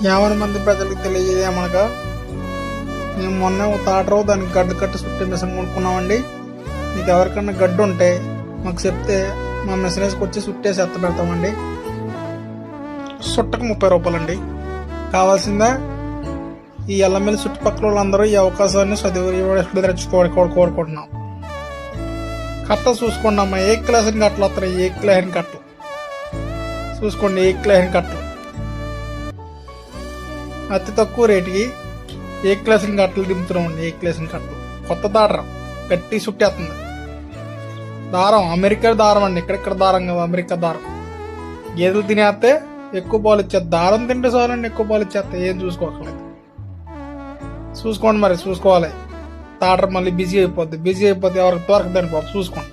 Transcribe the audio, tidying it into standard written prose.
50 మంది ప్రజలకు తెలియజేయమనగా మేము మొన్న ఒక తాటరావు దానికి గడ్డు కట్టి చుట్టే మిషన్ కొనుక్కున్నామండి. మీకు ఎవరికన్నా గడ్డు ఉంటే మాకు చెప్తే మా మిషన్ వేసుకొచ్చి చుట్టేసి ఎత్త పెడతామండి. చుట్టకు 30 రూపాయలండి. కావాల్సిందా ఈ ఎల్లమెల్లి చుట్టుపక్కల వాళ్ళందరూ ఈ అవకాశాన్ని కోరుకుంటున్నాం. కట్ట చూసుకోండి అమ్మా, ఏ క్లాసిన్ కట్టలు వస్తాయి, ఏ క్లాసిన్ కట్టలు చూసుకోండి, ఏ క్లాసిన్ కట్టలు అతి తక్కువ రేటుకి ఏ క్లాసిన్ కట్టలు దింపుతున్నామండి. ఏ క్లాసిన్ కట్టలు కొత్త దారం గట్టి చుట్టేస్తుంది. దారం అమెరికా దారం అండి, ఇక్కడిక్కడ దారం కదా, అమెరికా దారం. గేదెలు తినేస్తే ఎక్కువ పాలు ఇచ్చేది, దారం తింటే చాలండి ఎక్కువ పాలు ఇచ్చేస్తాయి. ఏం చూసుకోకలేదు. చూసుకోండి మరి, చూసుకోవాలి. తాటర్ మళ్ళీ బిజీ అయిపోద్ది ఎవరికి దొరకదని పాపం చూసుకోండి.